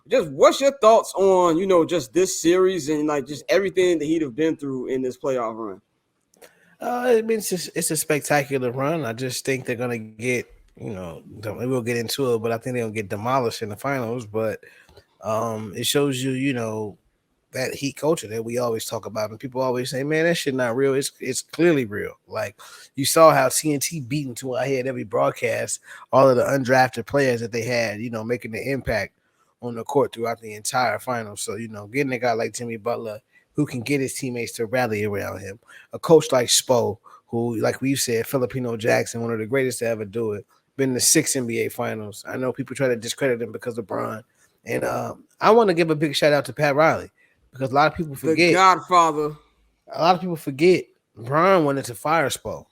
just what's your thoughts on just this series and like just everything that he'd have been through in this playoff run? I mean, it's a spectacular run. I just think they're gonna get, we'll get into it, but I think they're gonna get demolished in the finals. But it shows you, that heat culture that we always talk about, and people always say, "Man, that shit not real." It's clearly real. Like you saw how TNT beat into our head every broadcast, all of the undrafted players that they had, making the impact on the court throughout the entire final. So getting a guy like Jimmy Butler who can get his teammates to rally around him, a coach like Spo, who, like we've said, Filipino Jackson, one of the greatest to ever do it, been to 6 NBA finals. I know people try to discredit him because of Bron, and I want to give a big shout out to Pat Riley because The Godfather. a lot of people forget Bron wanted to fire Spo,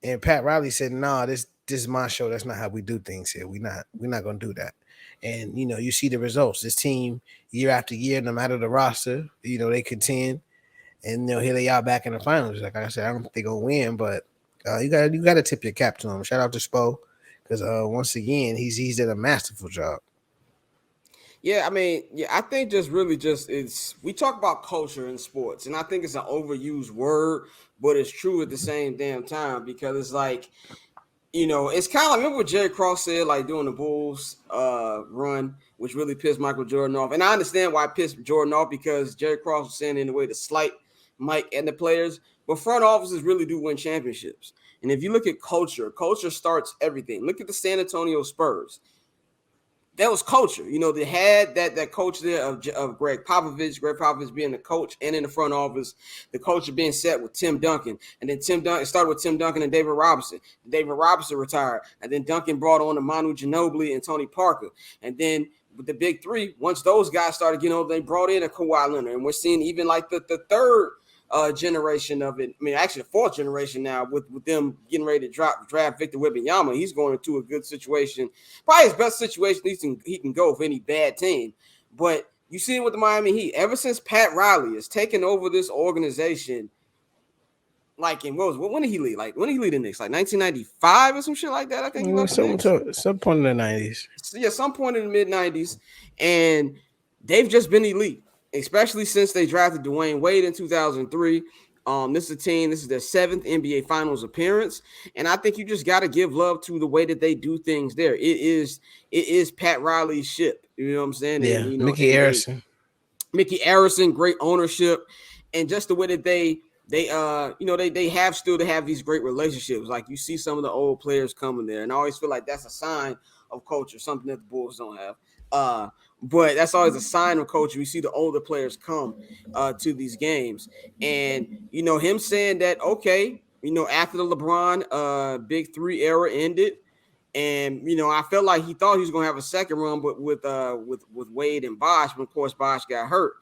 and Pat Riley said, "Nah, this is my show. That's not how we do things here. We're not gonna do that." And you see the results. This team year after year, no matter the roster, they contend, and here they are back in the finals. Like I said, I don't think they're gonna win, but you got to tip your cap to him. Shout out to Spo because once again he's did a masterful job. Yeah, I mean, yeah, I think just really just it's we talk about culture in sports, and I think it's an overused word, but it's true at the same damn time because it's like, it's kind of like remember what Jerry Cross said like during the Bulls run, which really pissed Michael Jordan off. And I understand why it pissed Jordan off because Jerry Cross was saying in a way to slight Mike and the players, but front offices really do win championships. And if you look at culture starts everything. Look at the San Antonio Spurs. That was culture. They had that coach there of Greg Popovich. Greg Popovich being the coach and in the front office, the culture being set with Tim Duncan, and then Tim Duncan started with Tim Duncan and David Robinson. David Robinson retired, and then Duncan brought on the Manu Ginobili and Tony Parker, and then with the big three, once those guys started getting over, they brought in a Kawhi Leonard, and we're seeing even like the third generation of it. I mean, actually the fourth generation now with them getting ready to draft Victor Wembanyama. He's going into a good situation, probably his best situation he can go for any bad team. But you see it with the Miami Heat. Ever since Pat Riley has taken over this organization, like when did he leave? Like when did he leave the Knicks? Like 1995 or some shit like that. I think he left the Knicks. Some point in the 90s. So, yeah, some point in the mid-90s, and they've just been elite, especially since they drafted Dwayne Wade in 2003. This is a team. This is their 7th NBA Finals appearance, and I think you just got to give love to the way that they do things there. It is Pat Riley's ship. You know what I'm saying? Yeah, And Mickey Arison. Mickey Arison, great ownership, and just the way that they have still to have these great relationships. Like you see some of the old players coming there, and I always feel like that's a sign of culture, something that the Bulls don't have. But that's always a sign of culture. We see the older players come to these games, and him saying that okay, after the LeBron Big Three era ended, and I felt like he thought he was going to have a second run, but with Wade and Bosh, but of course Bosh got hurt.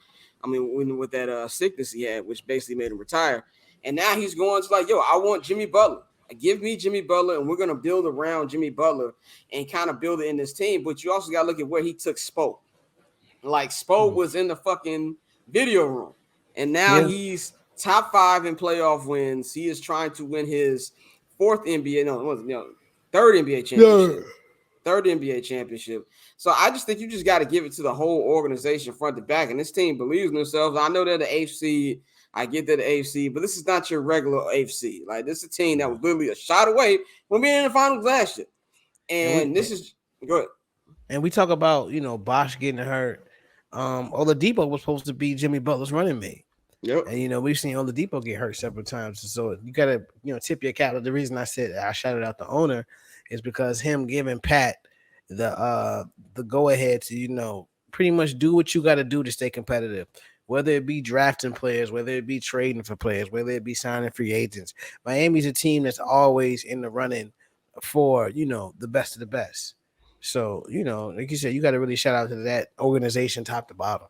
I mean, with that sickness he had, which basically made him retire, and now he's going to like, yo, I want Jimmy Butler. Give me Jimmy Butler, and we're going to build around Jimmy Butler and kind of build it in this team. But you also got to look at where he took Spo. Like, Spo was in the fucking video room, and now he's top 5 in playoff wins. He is trying to win his third NBA championship. Third NBA championship. So I just think you just got to give it to the whole organization front to back. And this team believes in themselves. I know they're the AFC. I get that the AFC, but this is not your regular AFC. Like, this is a team that was literally a shot away from being in the finals last year. And this is good. And we talk about, Bosh getting hurt. Oladipo was supposed to be Jimmy Butler's running mate. Yep. And we've seen Oladipo get hurt several times. So you gotta, tip your cap. The reason I said I shouted out the owner is because him giving Pat the go ahead to, pretty much do what you gotta do to stay competitive. Whether it be drafting players, whether it be trading for players, whether it be signing free agents. Miami's a team that's always in the running for, the best of the best. So, like you said, you got to really shout out to that organization top to bottom.